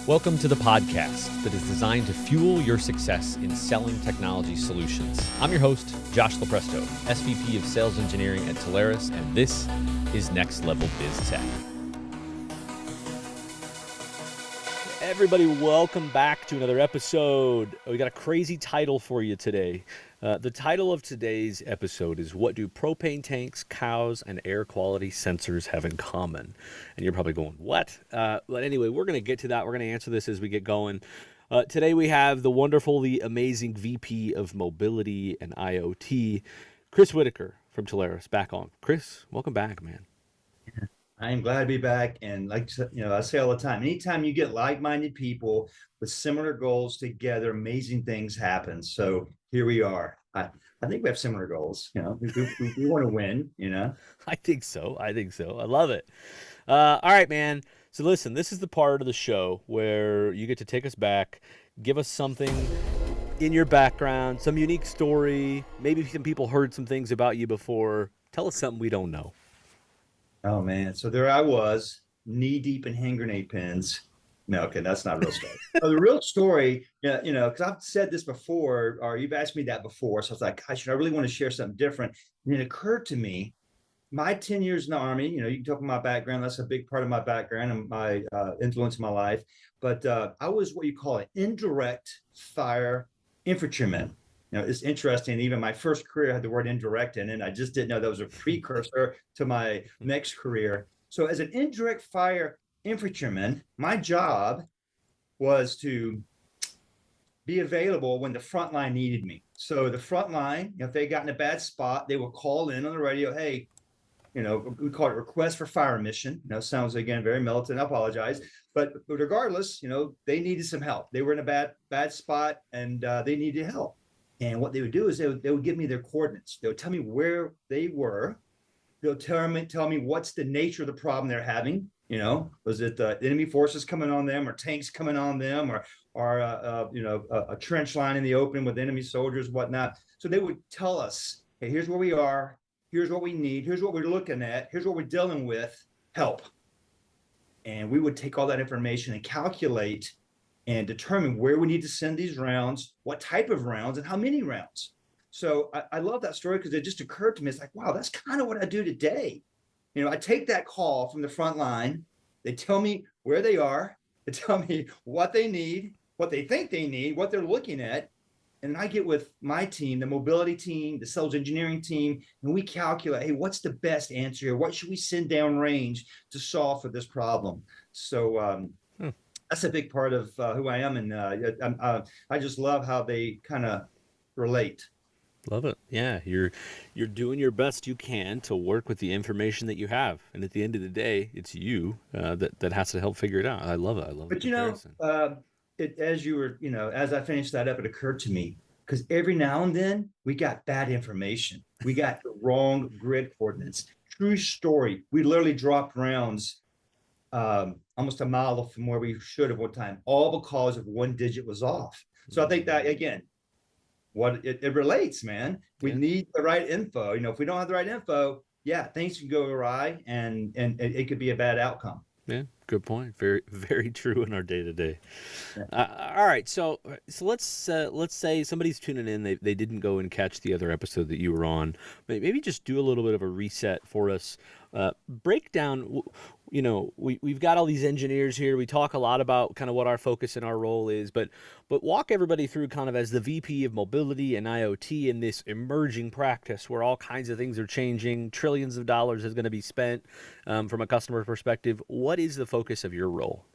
Welcome to the podcast that is designed to fuel your success in selling technology solutions. I'm your host, Josh Lopresto, SVP of Sales Engineering at Telarus, and this is Next Level Biz Tech. Everybody, welcome back to another episode. We got a crazy title for you today. The title of today's episode is What Do Propane Tanks, Cows, and Air Quality Sensors Have in Common? And you're probably going, what? But anyway, we're going to get to that. We're going to answer this as we get going. Today we have the wonderful, the amazing VP of Mobility and IoT, Chris Whitaker from Telarus, back on. Chris, welcome back, man. I am glad to be back. And like, I say all the time, anytime you get like-minded people with similar goals together, amazing things happen. So here we are. I think we have similar goals. We want to win, I think so. I love it. All right, man. So listen, this is the part of the show where you get to take us back, give us something in your background, some unique story. Maybe some people heard some things about you before. Tell us something we don't know. Oh man. So there I was, knee deep in hand grenade pins. No, okay, that's not a real story. The real story, because I've said this before, or you've asked me that before. So I was like, gosh, I really want to share something different. And it occurred to me, my 10 years in the Army, you can talk about my background. That's a big part of my background and my influence in my life. But I was what you call an indirect fire infantryman. It's interesting. Even my first career had the word indirect in it. I just didn't know that was a precursor to my next career. So as an indirect fire infantryman, my job was to be available when the front line needed me. So the front line, if they got in a bad spot, they would call in on the radio, hey, we call it request for fire mission. Sounds, again, very militant. I apologize. But regardless, they needed some help. They were in a bad spot and they needed help. And what they would do is they would give me their coordinates. They would tell me where they were. They'll tell me what's the nature of the problem they're having. Was it enemy forces coming on them, or tanks coming on them, or a trench line in the open with enemy soldiers, whatnot. So they would tell us, hey, here's where we are. Here's what we need. Here's what we're looking at. Here's what we're dealing with. Help. And we would take all that information and calculate and determine where we need to send these rounds, what type of rounds, and how many rounds. So I love that story because it just occurred to me. It's like, wow, that's kind of what I do today. I take that call from the front line. They tell me where they are. They tell me what they need, what they think they need, what they're looking at. And I get with my team, the mobility team, the sales engineering team, and we calculate, hey, what's the best answer here? What should we send down range to solve for this problem? So that's a big part of who I am. And I just love how they kind of relate. Love it. Yeah, you're doing your best you can to work with the information that you have, and at the end of the day, it's you that has to help figure it out. I love it. I love it. But as you were, as I finished that up, it occurred to me, because every now and then we got bad information. We got the wrong grid coordinates. True story. We literally dropped rounds almost a mile from where we should have one time, all because of one digit was off. So I think that, again, it relates, man. We need the right info. If we don't have the right info, things can go awry and it could be a bad outcome. Yeah, good point. Very, very true in our day to day. All right, so let's say somebody's tuning in. They didn't go and catch the other episode that you were on. Maybe just do a little bit of a reset for us. Break down. We've got all these engineers here. We talk a lot about kind of what our focus and our role is, but walk everybody through kind of as the VP of Mobility and IoT in this emerging practice where all kinds of things are changing. Trillions of dollars is going to be spent from a customer perspective. What is the focus of your role?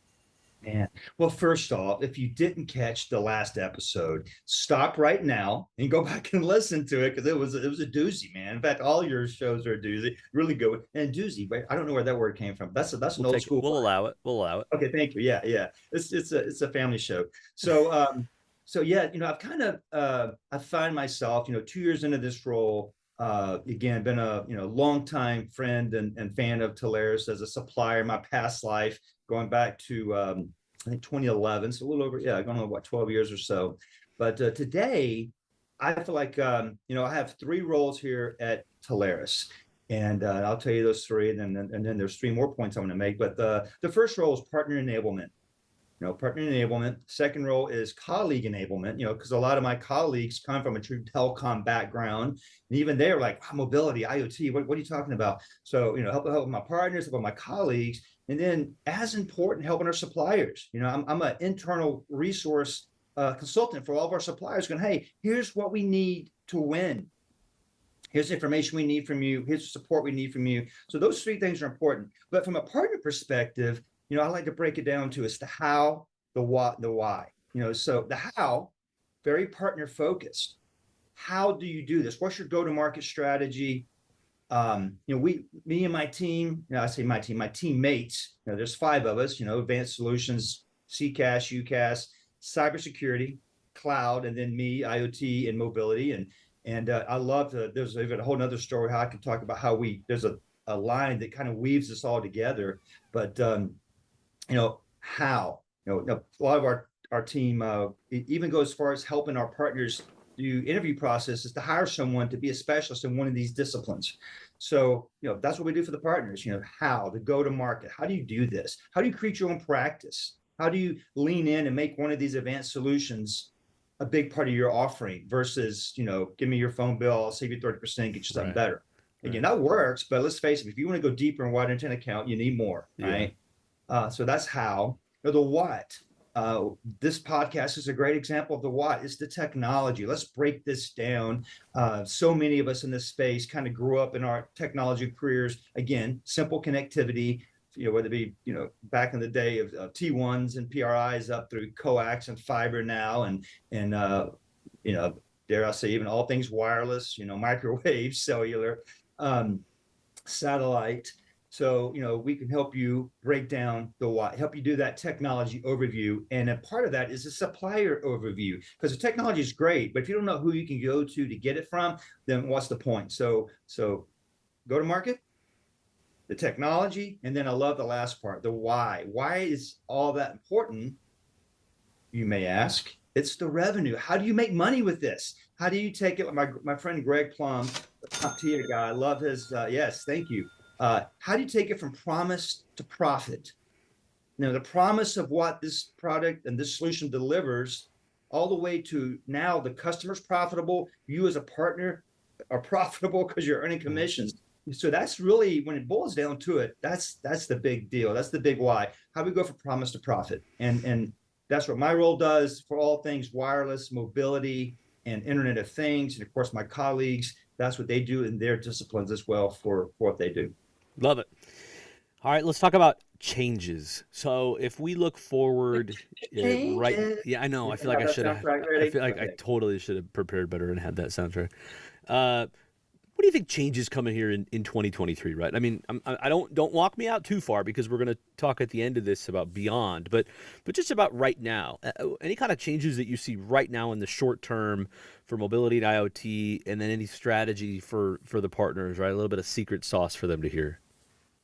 Man. Well, first off, if you didn't catch the last episode, stop right now and go back and listen to it, because it was a doozy, man. In fact, all your shows are a doozy, really good. And doozy, but I don't know where that word came from. That's an old school. We'll allow it. Okay, thank you. Yeah. It's a family show. So I've kind of I find myself 2 years into this role. Again, been a long time friend and fan of Telarus as a supplier in my past life, going back to I think 2011, so a little over, going on 12 years or so. But today, I feel like I have 3 roles here at Telarus, and I'll tell you those 3, and then there's 3 more points I want to make. But the first role is partner enablement. partner enablement. Second role is colleague enablement, because a lot of my colleagues come from a true telecom background. And even they're like, wow, mobility, IoT, what are you talking about? So, help my partners, help my colleagues. And then as important, helping our suppliers. I'm an internal resource consultant for all of our suppliers going, hey, here's what we need to win. Here's the information we need from you. Here's the support we need from you. So those three things are important. But from a partner perspective, I like to break it down to it's the how, the what, the why. So the how, very partner focused. How do you do this? What's your go-to-market strategy? Me and my team, I say my team, my teammates, there's 5 of us, advanced solutions, CCaaS, UCaaS, cybersecurity, cloud, and then me, IoT and mobility. And I love there's even a whole nother story how I could talk about how there's a line that kind of weaves us all together. But, how, a lot of our team even goes as far as helping our partners do interview processes to hire someone to be a specialist in one of these disciplines. So, that's what we do for the partners, how to go to market. How do you do this? How do you create your own practice? How do you lean in and make one of these advanced solutions a big part of your offering versus, give me your phone bill, I'll save you 30%, get you something better. Again, that works, but let's face it, if you want to go deeper and wider into an account, you need more, right? So that's how. The what. This podcast is a great example of the what. It's the technology. Let's break this down. So many of us in this space kind of grew up in our technology careers. Again, simple connectivity, whether it be, back in the day of T1s and PRIs up through coax and fiber now, and dare I say, even all things wireless, microwave, cellular, satellite. So, we can help you break down the why, help you do that technology overview. And a part of that is a supplier overview, because the technology is great, but if you don't know who you can go to get it from, then what's the point? So go to market, the technology, and then I love the last part, the why. Why is all that important? You may ask. It's the revenue. How do you make money with this? How do you take it? My friend Greg Plum, the top tier guy, I love his, yes, thank you. How do you take it from promise to profit? The promise of what this product and this solution delivers, all the way to now the customer's profitable, you as a partner are profitable because you're earning commissions. So that's really, when it boils down to it, that's the big deal. That's the big why. How do we go from promise to profit? And that's what my role does for all things wireless, mobility, and Internet of Things. And of course, my colleagues, that's what they do in their disciplines as well for what they do. Love it. All right, let's talk about changes. So if we look forward, yeah, I know. I feel like I should have. I feel like I totally should have prepared better and had that soundtrack. What do you think changes coming here in 2023? Right? I mean, I don't walk me out too far, because we're going to talk at the end of this about beyond, but just about right now. Any kind of changes that you see right now in the short term for mobility and IoT, and then any strategy for the partners, right? A little bit of secret sauce for them to hear.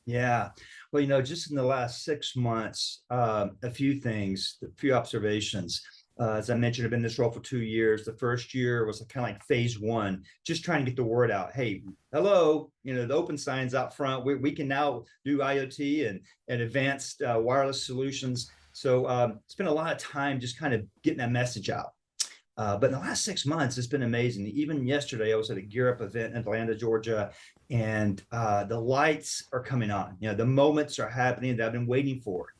Yeah. Well, just in the last 6 months, a few things, a few observations. As I mentioned, I've been in this role for 2 years. The first year was kind of like phase 1, just trying to get the word out. Hey, hello, the open signs out front. We can now do IoT and advanced wireless solutions. So spent a lot of time just kind of getting that message out. But in the last 6 months, it's been amazing. Even yesterday, I was at a Gear Up event in Atlanta, Georgia, and the lights are coming on. The moments are happening that I've been waiting for.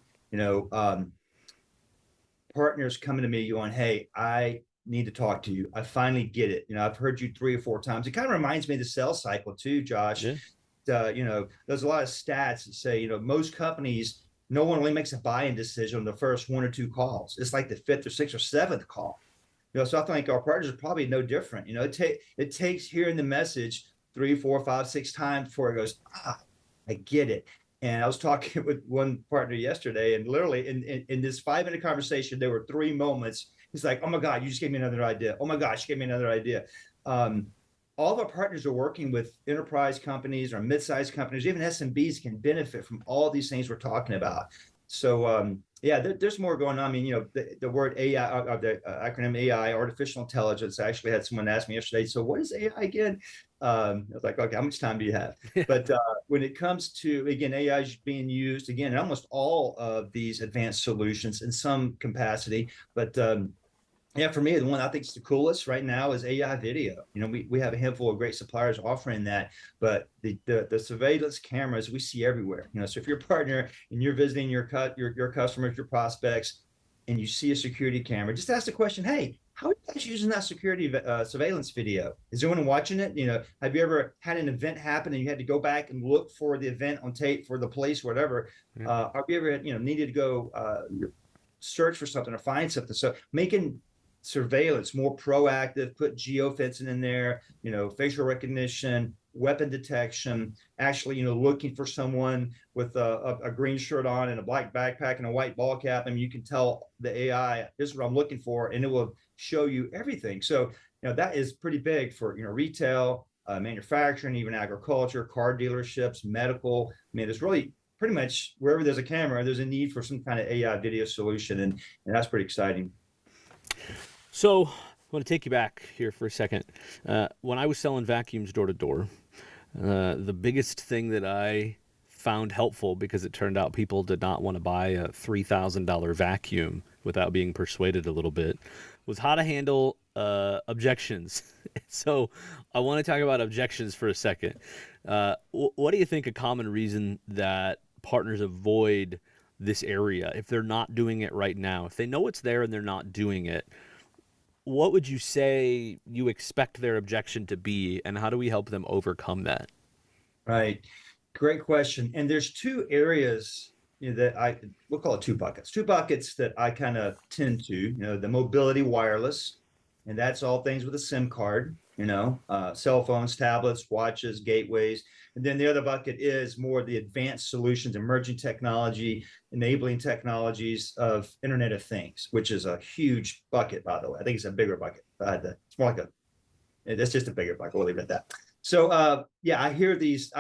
Partners coming to me going, hey, I need to talk to you. I finally get it. I've heard you 3 or 4 times. It kind of reminds me of the sales cycle too, Josh. Yeah. There's a lot of stats that say, most companies, no one really makes a buy-in decision on the first 1 or 2 calls. It's like the 5th or 6th or 7th call. So I think our partners are probably no different. It takes hearing the message 3, 4, 5, 6 times before it goes, I get it. And I was talking with one partner yesterday, and literally in this 5-minute conversation, there were 3 moments. He's like, oh my God, you just gave me another idea. Oh my gosh, you gave me another idea. All of our partners are working with enterprise companies or mid-sized companies, even SMBs can benefit from all these things we're talking about. So Yeah, there's more going on. I mean, the word AI, the acronym AI, artificial intelligence. I actually had someone ask me yesterday, so what is AI again? I was like, okay, how much time do you have? But when it comes to, again, AI is being used, again, in almost all of these advanced solutions in some capacity. But yeah, for me, the one I think is the coolest right now is AI video. We have a handful of great suppliers offering that, but the surveillance cameras we see everywhere. So if you're a partner and you're visiting your customers, your prospects, and you see a security camera, just ask the question, hey, how are you guys using that security surveillance video? Is anyone watching it? Have you ever had an event happen and you had to go back and look for the event on tape for the police, whatever? Yeah. Have you ever, needed to go search for something or find something? So making surveillance more proactive, put geofencing in there, facial recognition, weapon detection, actually, looking for someone with a green shirt on and a black backpack and a white ball cap. And you can tell the AI, this is what I'm looking for, and it will show you everything. So, that is pretty big for, retail, manufacturing, even agriculture, car dealerships, medical. I mean, it's really pretty much wherever there's a camera, there's a need for some kind of AI video solution. And that's pretty exciting. So I want to take you back here for a second. When I was selling vacuums door to door, the biggest thing that I found helpful, because it turned out people did not want to buy a $3,000 vacuum without being persuaded a little bit, was how to handle objections. So I want to talk about objections for a second. What do you think a common reason that partners avoid this area if they're not doing it right now? If they know it's there and they're not doing it, what would you say you expect their objection to be, and how do we help them overcome that? Right. Great question. And there's two areas that we'll call it two buckets that I kind of tend to, the mobility wireless, and that's all things with a SIM card, cell phones, tablets, watches, gateways. And then the other bucket is more the advanced solutions, emerging technology, enabling technologies of Internet of Things, which is a huge bucket, by the way. I think it's a bigger bucket. It's more like it's just a bigger bucket. We'll leave it at that. So yeah, I hear these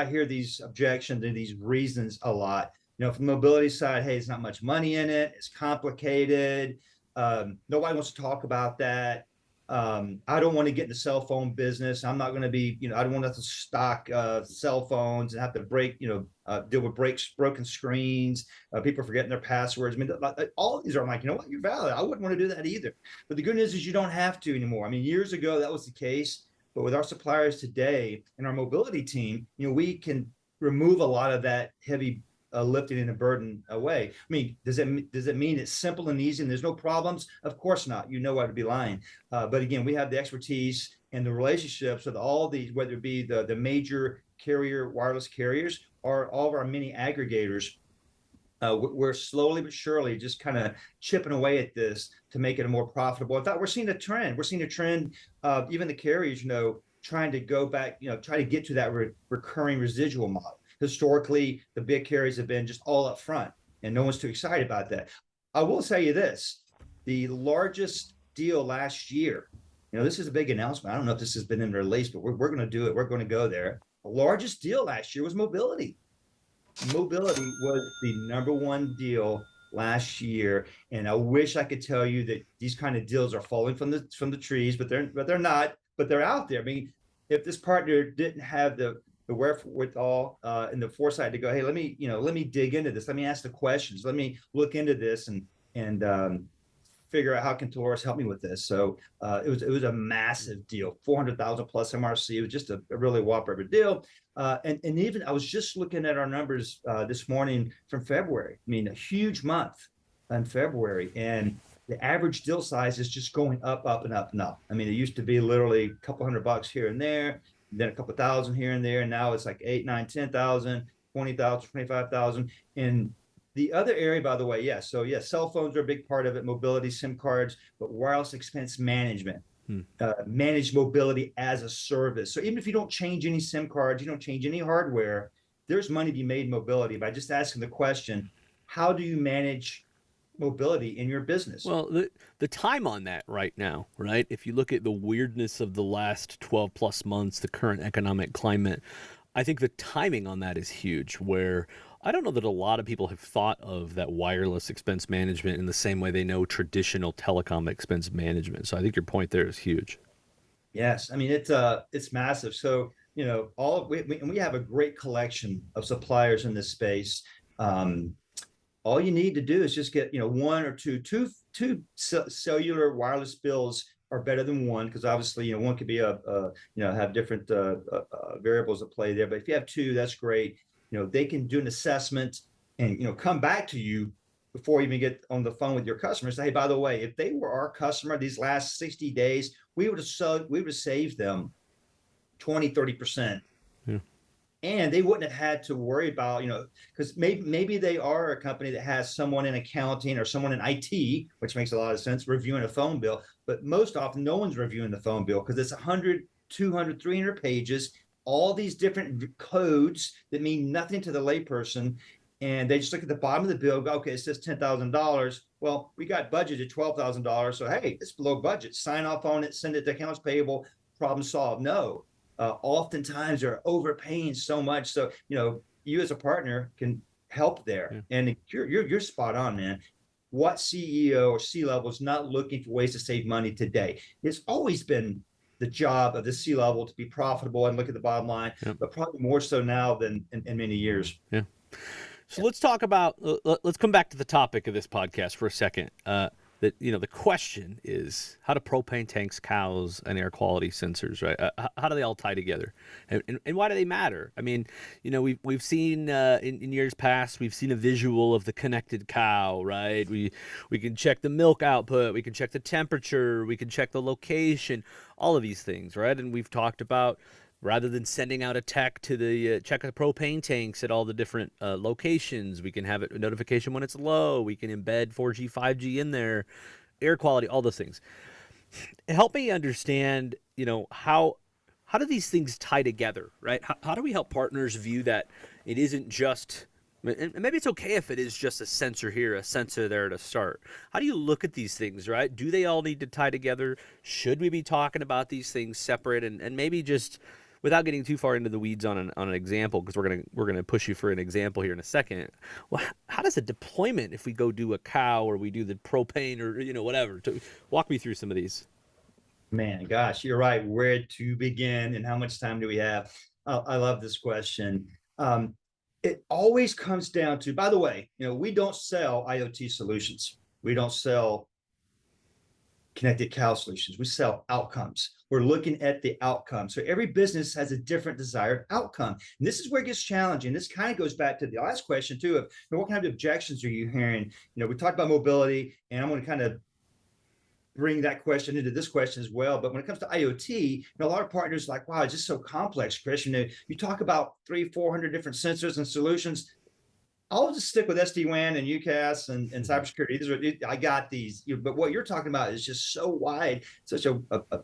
objections and these reasons a lot. From the mobility side, hey, it's not much money in it. It's complicated. Nobody wants to talk about that. I don't want to get in the cell phone business. I'm not going to be, I don't want to stock cell phones and have to deal with broken screens, people forgetting their passwords. I mean, all of these are, I'm like, what, you're valid. I wouldn't want to do that either. But the good news is you don't have to anymore. I mean, years ago, that was the case. But with our suppliers today and our mobility team, we can remove a lot of that heavy lifting and the burden away. I mean, does it mean it's simple and easy and there's no problems? Of course not. I'd be lying. But again, we have the expertise and the relationships with all these, whether it be the major wireless carriers, or all of our mini aggregators. We're slowly but surely just kind of chipping away at this to make it more profitable. In fact, we're seeing a trend. We're seeing a trend of even the carriers, trying to go back, try to get to that recurring residual model. Historically, the big carriers have been just all up front, and no one's too excited about that. I will tell you this: the largest deal last year, this is a big announcement. I don't know if this has been in the release, but we're going to do it. We're going to go there. The largest deal last year was mobility. Mobility was the number one deal last year, and I wish I could tell you that these kind of deals are falling from the trees, but they're not. But they're out there. I mean, if this partner didn't have the wherewithal and the foresight to go, hey, let me dig into this. Let me ask the questions. Let me look into this and figure out how can Taurus help me with this. So it was a massive deal, 400,000 plus MRC. It was just a really whopper deal. And even I was just looking at our numbers this morning from February. I mean, a huge month in February, and the average deal size is just going up, up, and up, and up. I mean, it used to be literally a couple $100 here and there, then a couple thousand here and there, and now it's like 8, 9, 10,000, 20,000, 25,000. And the other area, by the way, yes. So yes, cell phones are a big part of it, mobility, SIM cards, but wireless expense management, manage mobility as a service. So even if you don't change any SIM cards, you don't change any hardware, there's money to be made in mobility by just asking the question, how do you manage mobility in your business? Well, the time on that right now, right? If you look at the weirdness of the last 12 plus months, the current economic climate, I think the timing on that is huge, where I don't know that a lot of people have thought of that wireless expense management in the same way they know traditional telecom expense management. So I think your point there is huge. Yes, I mean it's massive. So and we have a great collection of suppliers in this space. Um, all you need to do is just get one or two cellular wireless bills are better than one, because obviously one could be have different variables at play there. But if you have two, that's great. They can do an assessment and come back to you before you even get on the phone with your customers. Say, hey, by the way, if they were our customer these last 60 days, we would have saved them 20-30%. Yeah. And they wouldn't have had to worry about, because maybe they are a company that has someone in accounting or someone in IT, which makes a lot of sense, reviewing a phone bill. But most often, no one's reviewing the phone bill because it's 100, 200, 300 pages, all these different codes that mean nothing to the layperson. And they just look at the bottom of the bill, go, okay, it says $10,000. Well, we got budgeted $12,000. So, hey, it's below budget. Sign off on it, send it to accounts payable, problem solved. No. Oftentimes they're overpaying so much. So, you as a partner can help there. Yeah. And you're spot on, man. What CEO or C-level is not looking for ways to save money today? It's always been the job of the C-level to be profitable and look at the bottom line, yep. But probably more so now than in many years. Yeah. So let's talk about, let's come back to the topic of this podcast for a second. The question is, how do propane tanks, cows, and air quality sensors, right? How do they all tie together, and why do they matter? I mean, we've seen in years past, we've seen a visual of the connected cow, right? We can check the milk output, we can check the temperature, we can check the location, all of these things, right? And we've talked about, rather than sending out a tech to check the propane tanks at all the different locations, we can have a notification when it's low. We can embed 4G, 5G in there, air quality, all those things. Help me understand, how do these things tie together, right? How do we help partners view that it isn't just, and maybe it's okay if it is just a sensor here, a sensor there to start. How do you look at these things, right? Do they all need to tie together? Should we be talking about these things separate, and maybe just, without getting too far into the weeds on an example, because we're gonna push you for an example here in a second. Well, how does a deployment, if we go do a cow or we do the propane or whatever, walk me through some of these? Man, gosh, you're right. Where to begin and how much time do we have? I love this question. It always comes down to, by the way, we don't sell IoT solutions. We don't sell connected cow solutions. We sell outcomes. We're looking at the outcome. So every business has a different desired outcome. And this is where it gets challenging. This kind of goes back to the last question too, of what kind of objections are you hearing? We talked about mobility, and I'm going to kind of bring that question into this question as well. But when it comes to IoT, a lot of partners are like, wow, it's just so complex, Chris. You talk about 300-400 different sensors and solutions. I'll just stick with SD-WAN and UCaaS and cybersecurity. I got these. But what you're talking about is just so wide, such a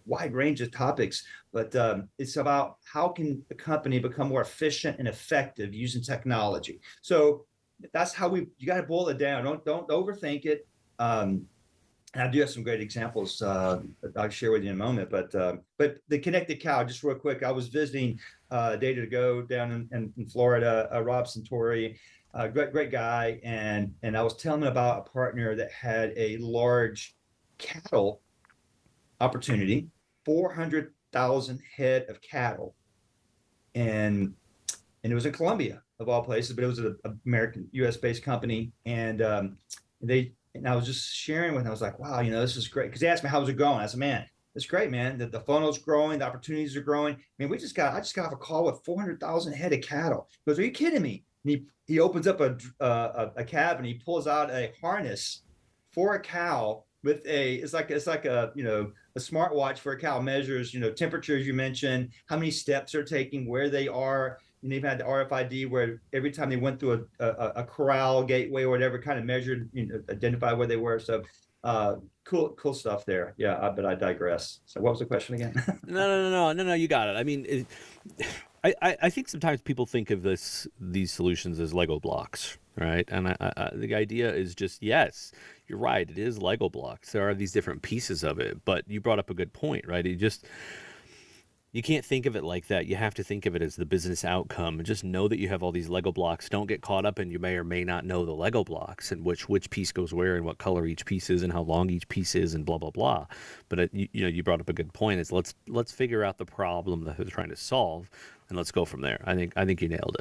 wide range of topics. But it's about how can a company become more efficient and effective using technology. So that's how you got to boil it down. Don't overthink it. And I do have some great examples that I'll share with you in a moment. But the connected cow, just real quick, I was visiting a day ago down in Florida, Rob Santori. Great guy, and I was telling him about a partner that had a large cattle opportunity, 400,000 head of cattle, and it was in Colombia of all places, but it was an American U.S. based company, and I was just sharing with him. I was like, wow, this is great, because he asked me how's it going. I said, man, it's great, man. The funnel's growing, the opportunities are growing. I mean, I just got off a call with 400,000 head of cattle. He goes, are you kidding me? And he opens up a cab and he pulls out a harness for a cow with it's like a smartwatch for a cow, measures temperatures you mentioned, how many steps they're taking, where they are. And they've had the RFID where every time they went through a corral gateway or whatever, kind of measured, identify where they were. So cool stuff there. Yeah, but I digress. So what was the question again? No, you got it. I mean, I think sometimes people think of these solutions as Lego blocks, right? And the idea is just, yes, you're right, it is Lego blocks. There are these different pieces of it, but you brought up a good point, right? You can't think of it like that. You have to think of it as the business outcome, and just know that you have all these Lego blocks. Don't get caught up in, you may or may not know the Lego blocks and which piece goes where and what color each piece is and how long each piece is and blah blah blah. But you brought up a good point. Is let's figure out the problem that they're trying to solve, and let's go from there. I think you nailed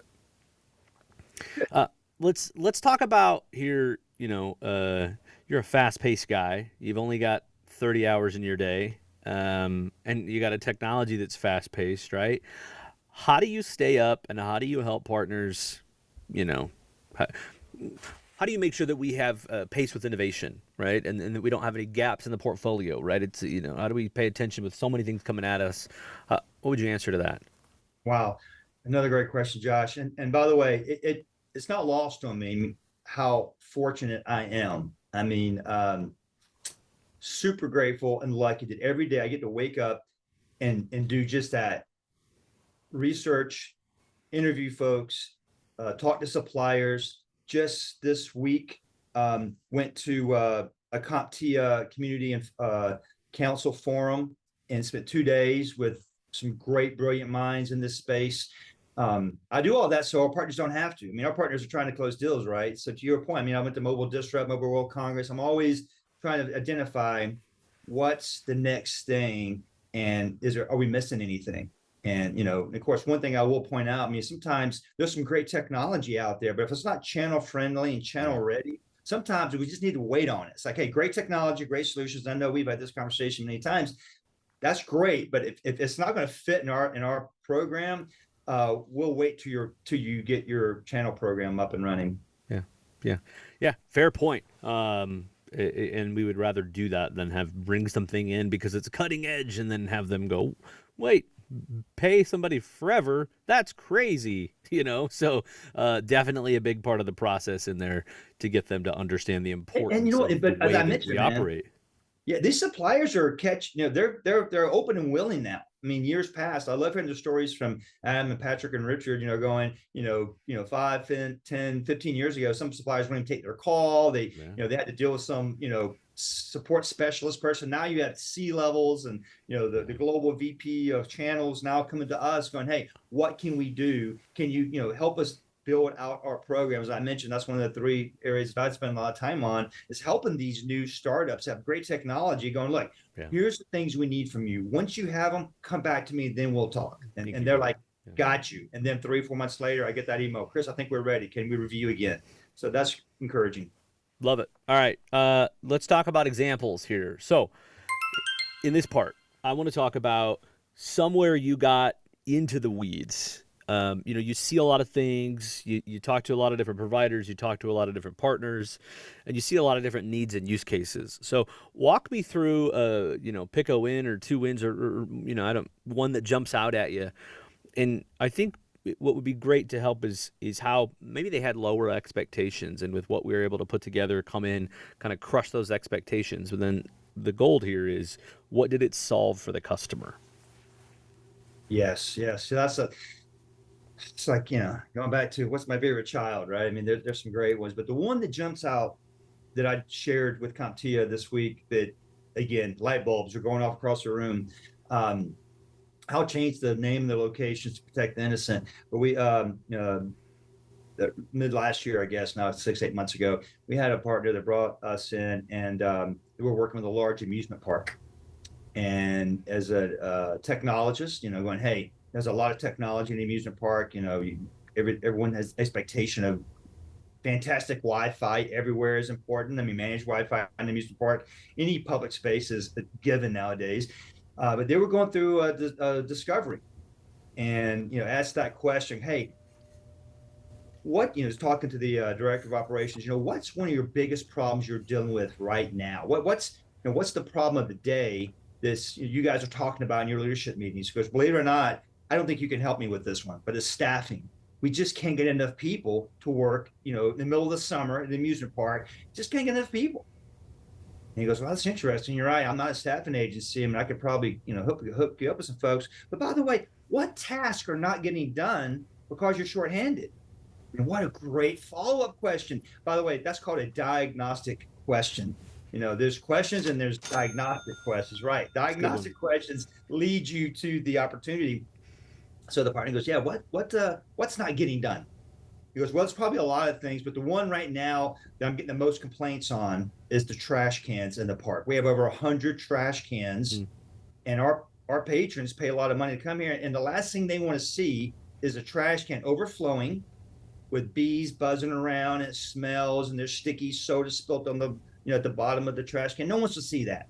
it. Let's talk about here. You're a fast paced guy. You've only got 30 hours in your day, and you got a technology that's fast paced, right? How do you stay up, and how do you help partners? You know, how, how do you make sure that we have pace with innovation, right? And that we don't have any gaps in the portfolio, right? It's how do we pay attention with so many things coming at us? What would you answer to that? Wow. Another great question, Josh. And by the way, it's not lost on me how fortunate I am. I mean, super grateful and lucky that every day I get to wake up and do just that. Research, interview folks, talk to suppliers. Just this week, went to a CompTIA community and council forum and spent 2 days with some great, brilliant minds in this space. I do all that so our partners don't have to. I mean, our partners are trying to close deals, right? So to your point, I mean, I went to Mobile Disrupt, Mobile World Congress. I'm always trying to identify what's the next thing, and are we missing anything? And of course, one thing I will point out, I mean, sometimes there's some great technology out there, but if it's not channel friendly and channel ready, sometimes we just need to wait on it. It's like, hey, great technology, great solutions. I know we've had this conversation many times. That's great, but if it's not going to fit in our program, we'll wait till you get your channel program up and running. Yeah, yeah, yeah. Fair point. And we would rather do that than bring something in because it's cutting edge and then have them go, wait, pay somebody forever. That's crazy, So definitely a big part of the process in there to get them to understand the importance of but the way as I that mentioned, we operate. Yeah, these suppliers are they're open and willing now. I mean, years past, I love hearing the stories from Adam and Patrick and Richard, going, 5, 10, 15 years ago, some suppliers wouldn't even take their call. They had to deal with some, support specialist person. Now you have C-levels and, the global VP of channels now coming to us going, hey, what can we do? Can you, help us build out our programs? I mentioned that's one of the 3 areas that I spend a lot of time on, is helping these new startups have great technology going, look, here's the things we need from you. Once you have them, come back to me, then we'll talk. And they're like, got you. And then 3 or 4 months later, I get that email, Chris, I think we're ready. Can we review again? So that's encouraging. Love it. All right. Let's talk about examples here. So in this part, I want to talk about somewhere you got into the weeds. You see a lot of things, you talk to a lot of different providers, you talk to a lot of different partners, and you see a lot of different needs and use cases. So walk me through, pick a win or 2 wins or one that jumps out at you. And I think what would be great to help is how maybe they had lower expectations, and with what we were able to put together, come in, kind of crush those expectations. But then the gold here is, what did it solve for the customer? Yes. So it's like, going back to what's my favorite child, right? I mean, there's some great ones, but the one that jumps out that I shared with CompTIA this week, that again, light bulbs are going off across the room. I'll change the name and the locations to protect the innocent, but we, mid last year, I guess now it's 6-8 months ago, we had a partner that brought us in, and we were working with a large amusement park. And as a technologist, going, hey, there's a lot of technology in the amusement park. Everyone has expectation of fantastic Wi-Fi everywhere is important. I mean, managed Wi-Fi in the amusement park, any public space is a given nowadays. But they were going through a discovery, and asked that question, hey, what talking to the director of operations, what's one of your biggest problems you're dealing with right now? What's the problem of the day this you guys are talking about in your leadership meetings? Because believe it or not, I don't think you can help me with this one, but it's staffing. We just can't get enough people to work, in the middle of the summer in the amusement park. Just can't get enough people. And he goes, well, that's interesting. You're right. I'm not a staffing agency. I mean, I could probably, hook you up with some folks. But by the way, what tasks are not getting done because you're shorthanded? And what a great follow-up question. By the way, that's called a diagnostic question. There's questions and there's diagnostic questions, right? It's a good one. Diagnostic questions lead you to the opportunity. So the partner goes, yeah, what's not getting done? He goes, well, it's probably a lot of things, but the one right now that I'm getting the most complaints on is the trash cans in the park. We have over 100 trash cans, Mm. and our patrons pay a lot of money to come here. And the last thing they want to see is a trash can overflowing with bees buzzing around, and it smells, and there's sticky soda spilt on the at the bottom of the trash can. No one wants to see that.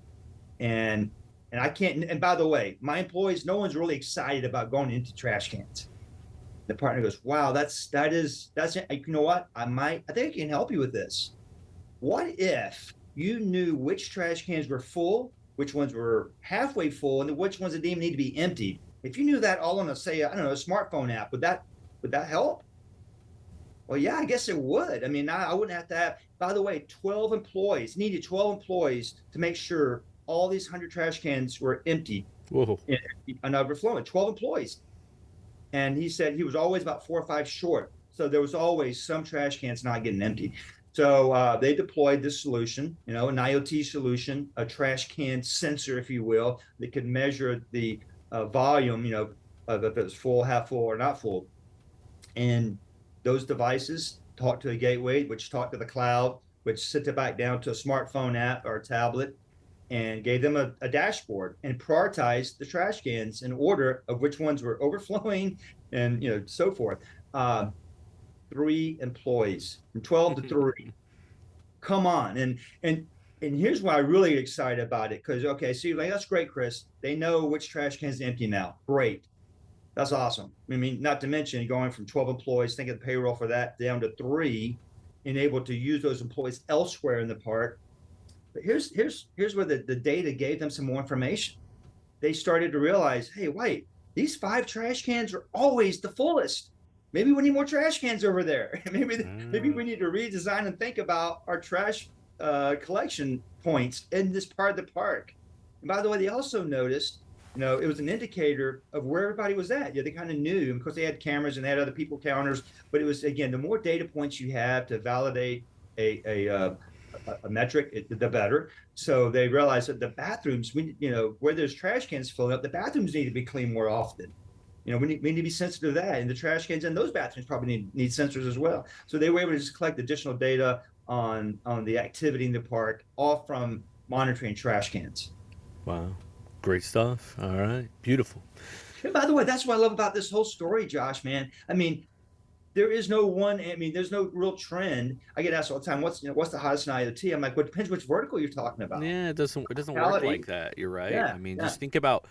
And I can't. And by the way, my employees, no one's really excited about going into trash cans. The partner goes, wow, that's you know what? I think I can help you with this. What if you knew which trash cans were full, which ones were halfway full, and which ones that didn't need to be emptied? If you knew that all on a, say, I don't know, a smartphone app, would that help? Well, yeah, I guess it would. I mean, I wouldn't have to have, by the way, 12 employees, needed 12 employees to make sure all these 100 trash cans were empty Whoa. and overflowing. 12 employees. And he said he was always about 4 or 5 short. So there was always some trash cans not getting empty. So they deployed this solution, an IoT solution, a trash can sensor, if you will, that could measure the volume, of if it's full, half full, or not full. And those devices talk to a gateway, which talk to the cloud, which sits it back down to a smartphone app or a tablet, and gave them a dashboard and prioritized the trash cans in order of which ones were overflowing and so forth. 3 employees from 12 to 3. Come on. And here's why I'm really excited about it, because okay, so you're like, that's great, Chris. They know which trash cans are empty now. Great. That's awesome. I mean, not to mention going from 12 employees, think of the payroll for that, down to 3, and able to use those employees elsewhere in the park. But here's where the data gave them some more information. They started to realize, hey, wait, these 5 trash cans are always the fullest. Maybe we need more trash cans over there. maybe we need to redesign and think about our trash collection points in this part of the park. And by the way, they also noticed, it was an indicator of where everybody was at. They kind of knew, because they had cameras and they had other people counters. But it was, again, the more data points you have to validate a metric, the better. So they realized that the bathrooms, where there's trash cans filling up, the bathrooms need to be cleaned more often. We need to be sensitive to that. And the trash cans in those bathrooms probably need sensors as well. So they were able to just collect additional data on the activity in the park, all from monitoring trash cans. Wow. Great stuff. All right. Beautiful. And by the way, that's what I love about this whole story, Josh, man. I mean, there's no real trend. I get asked all the time, what's the hottest in IoT? I'm like, well, it depends which vertical you're talking about. Yeah, it doesn't work like that. You're right. Yeah, I mean, yeah. just think about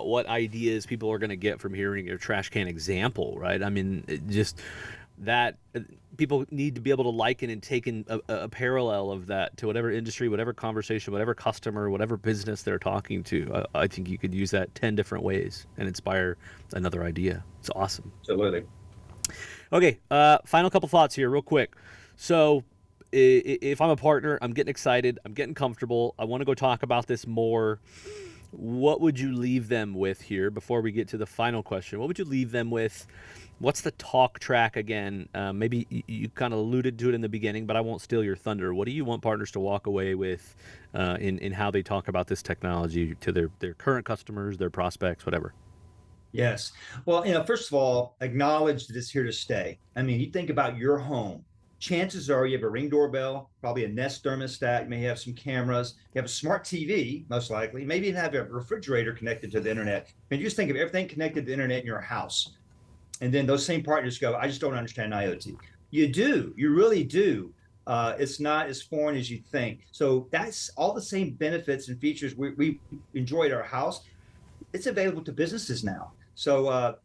what ideas people are going to get from hearing your trash can example, right? I mean, just that people need to be able to liken and take in a parallel of that to whatever industry, whatever conversation, whatever customer, whatever business they're talking to. I think you could use that 10 different ways and inspire another idea. It's awesome. Absolutely. Okay, final couple thoughts here real quick. So if I'm a partner, I'm getting excited, I'm getting comfortable, I want to go talk about this more. What would you leave them with here before we get to the final question? What would you leave them with? What's the talk track again? Maybe you kind of alluded to it in the beginning, but I won't steal your thunder. What do you want partners to walk away with in how they talk about this technology to their current customers, their prospects, whatever? Yes. Well, first of all, acknowledge that it's here to stay. I mean, you think about your home. Chances are you have a Ring doorbell, probably a Nest thermostat. You may have some cameras. You have a smart TV, most likely. Maybe you have a refrigerator connected to the internet. And you just think of everything connected to the internet in your house. And then those same partners go, I just don't understand IoT. You do. You really do. It's not as foreign as you think. So that's all the same benefits and features we enjoy at our house. It's available to businesses now. So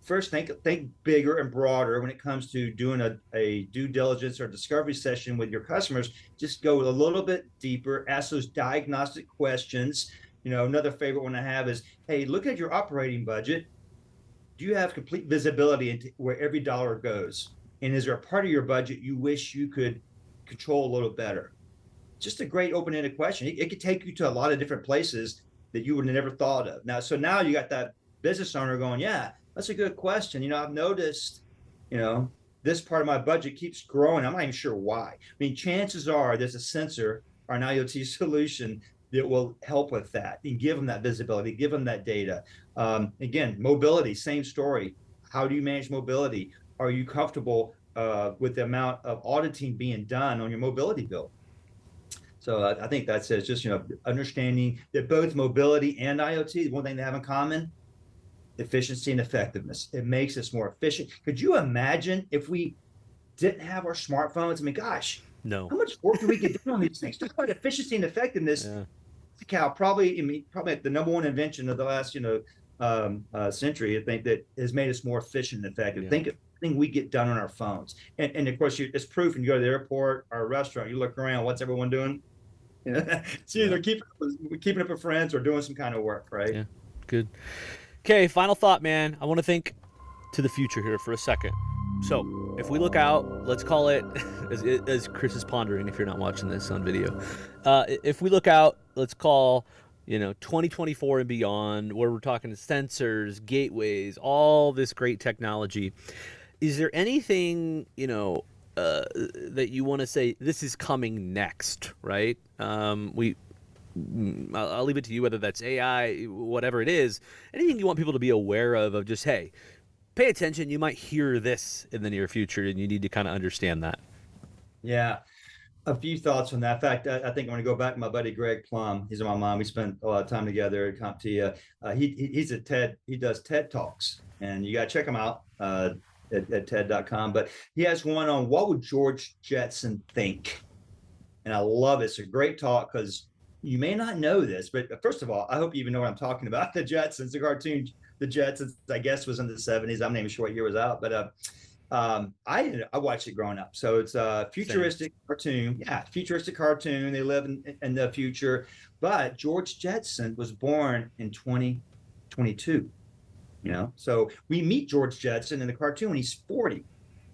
first, think bigger and broader when it comes to doing a due diligence or discovery session with your customers. Just go a little bit deeper, ask those diagnostic questions. Another favorite one I have is, hey, look at your operating budget. Do you have complete visibility into where every dollar goes? And is there a part of your budget you wish you could control a little better? Just a great open-ended question. It could take you to a lot of different places that you would have never thought of. Now you got that business owner going, yeah, that's a good question. I've noticed, this part of my budget keeps growing. I'm not even sure why. I mean, chances are there's a sensor or an IoT solution that will help with that and give them that visibility, give them that data. Again, mobility, same story. How do you manage mobility? Are you comfortable with the amount of auditing being done on your mobility bill? So I think that says just understanding that both mobility and IoT, one thing they have in common, efficiency and effectiveness. It makes us more efficient. Could you imagine if we didn't have our smartphones? I mean, gosh, No. how much work do we get done on these things? Talk about efficiency and effectiveness. Yeah. Cow, probably the number one invention of the last century. I think that has made us more efficient and effective. Yeah. Think of everything we get done on our phones, and of course, it's proof. And you go to the airport or a restaurant, you look around. What's everyone doing? It's either keeping up with friends or doing some kind of work, right? Yeah. Good. Okay, final thought, man. I want to think to the future here for a second. So, if we look out, let's call it, as Chris is pondering, if you're not watching this on video, if we look out, let's call, 2024 and beyond, where we're talking sensors, gateways, all this great technology. Is there anything, that you want to say this is coming next, right? I'll leave it to you, whether that's AI, whatever it is. Anything you want people to be aware of just, hey, pay attention. You might hear this in the near future, and you need to kind of understand that. Yeah, a few thoughts on that. In fact, I think I'm going to go back to my buddy Greg Plum. He's my mom. We spent a lot of time together at CompTIA. He's at TED. He does TED Talks, and you got to check him out at TED.com. But he has one on what would George Jetson think, and I love it. It's a great talk because you may not know this, but first of all, I hope you even know what I'm talking about. The Jetsons, the cartoon, the Jetsons, I guess was in the 70s. I'm not even sure what year it was out, but I watched it growing up. So it's a futuristic cartoon. Yeah, futuristic cartoon. They live in the future. But George Jetson was born in 2022. So we meet George Jetson in the cartoon when he's 40.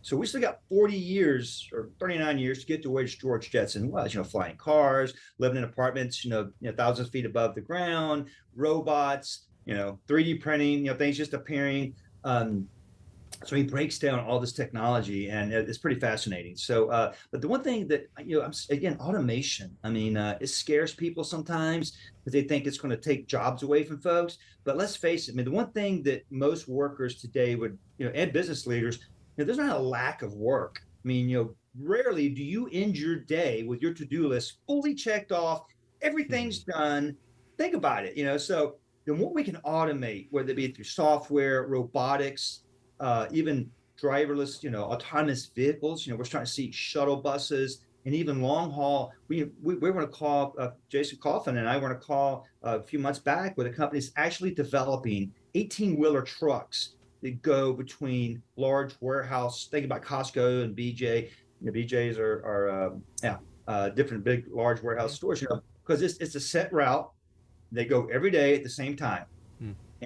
So we still got 40 years or 39 years to get to where George Jetson was, flying cars, living in apartments, thousands of feet above the ground, robots, 3D printing, things just appearing. So he breaks down all this technology, and it's pretty fascinating. So, but the one thing that, again, automation, I mean, it scares people sometimes because they think it's going to take jobs away from folks. But let's face it, I mean, the one thing that most workers today would, and business leaders, there's not a lack of work. I mean, rarely do you end your day with your to-do list fully checked off, everything's done. Think about it, so the more we can automate, whether it be through software, robotics, even driverless, autonomous vehicles. We're starting to see shuttle buses and even long haul. We want to call Jason Coffin and I want to call a few months back where the company's actually developing 18-wheeler trucks that go between large warehouse. Think about Costco and BJ. BJ's are different big large warehouse stores. Because it's a set route. They go every day at the same time.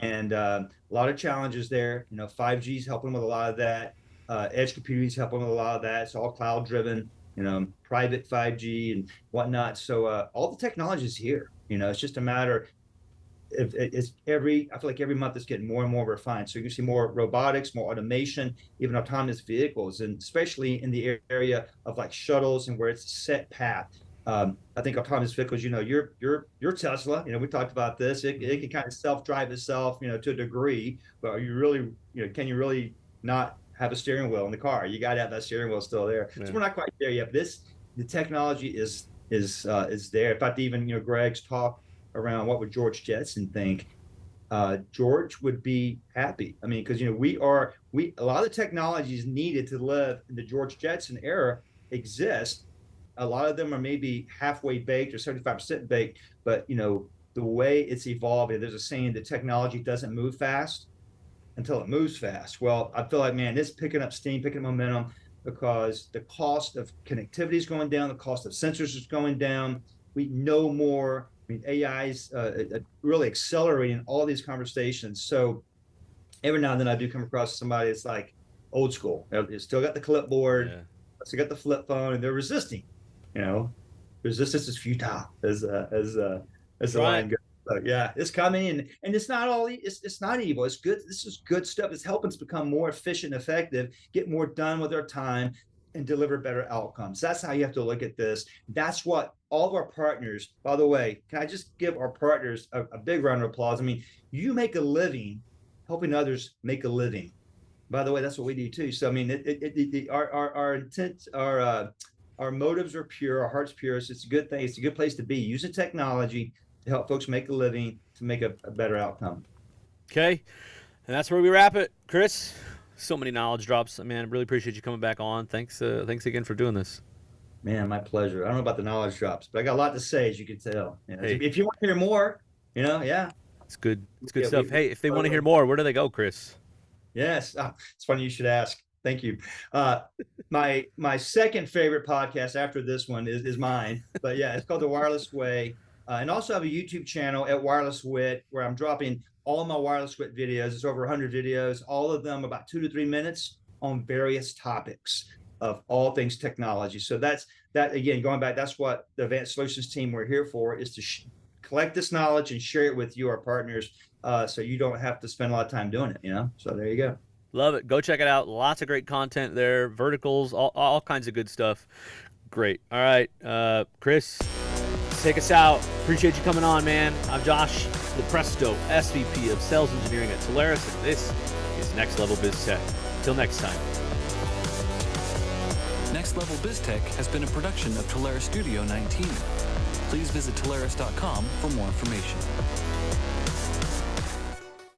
And a lot of challenges there. 5G is helping with a lot of that. Edge computing is helping with a lot of that. It's all cloud driven, private 5G and whatnot. So all the technology is here. It's just a matter. I feel like every month it's getting more and more refined. So you can see more robotics, more automation, even autonomous vehicles, and especially in the area of like shuttles and where it's a set path. I think autonomous vehicles, your Tesla, we talked about this. It can kind of self-drive itself, to a degree, but are you really, can you really not have a steering wheel in the car? You got to have that steering wheel still there. Yeah. So we're not quite there yet. The technology is there. In fact, even, Greg's talk around what would George Jetson think, George would be happy. I mean, because, a lot of the technologies needed to live in the George Jetson era exist. A lot of them are maybe halfway baked or 75% baked, but the way it's evolving, there's a saying that technology doesn't move fast until it moves fast. Well, I feel like, man, it's picking up steam, picking up momentum because the cost of connectivity is going down, the cost of sensors is going down. We know more. I mean, AI is really accelerating all these conversations. So every now and then I do come across somebody that's like old school. They still got the clipboard, still got the flip phone, and they're resisting. Resistance is futile, as the line goes. So, yeah, it's coming, and it's not all. It's not evil. It's good. This is good stuff. It's helping us become more efficient, effective, get more done with our time. and deliver better outcomes. That's how you have to look at this. That's what all of our partners, by the way, can I just give our partners a big round of applause? I mean, you make a living helping others make a living. By the way, that's what we do too. So I mean, our intent, our motives are pure, our heart's pure. So it's a good thing. It's a good place to be. Using technology to help folks make a living, to make a better outcome. Okay, and that's where we wrap it, Chris. So many knowledge drops, man. I really appreciate you coming back on. Thanks again for doing this. Man, my pleasure. I don't know about the knowledge drops, but I got a lot to say, as you can tell. Hey. If you want to hear more, yeah. It's good. It's good stuff. Hey, if they want to hear more, where do they go, Chris? Yes. It's funny you should ask. Thank you. My second favorite podcast after this one is mine. But yeah, it's called The Wireless Way. And also have a YouTube channel at Wireless Wit, where I'm dropping all of my Wireless Wit videos. It's over 100 videos, all of them about 2 to 3 minutes on various topics of all things technology. So that again, going back, that's what the Advanced Solutions team we're here for, is to collect this knowledge and share it with you, our partners, so you don't have to spend a lot of time doing it, So there you go. Love it. Go check it out. Lots of great content there, verticals, all kinds of good stuff. Great. All right, Chris, take us out. Appreciate you coming on, man. I'm Josh Lupresto, SVP of Sales Engineering at Telarus, and this is Next Level Biz Tech. Till next time. Next Level Biz Tech has been a production of Telarus Studio 19. Please visit Telarus.com for more information.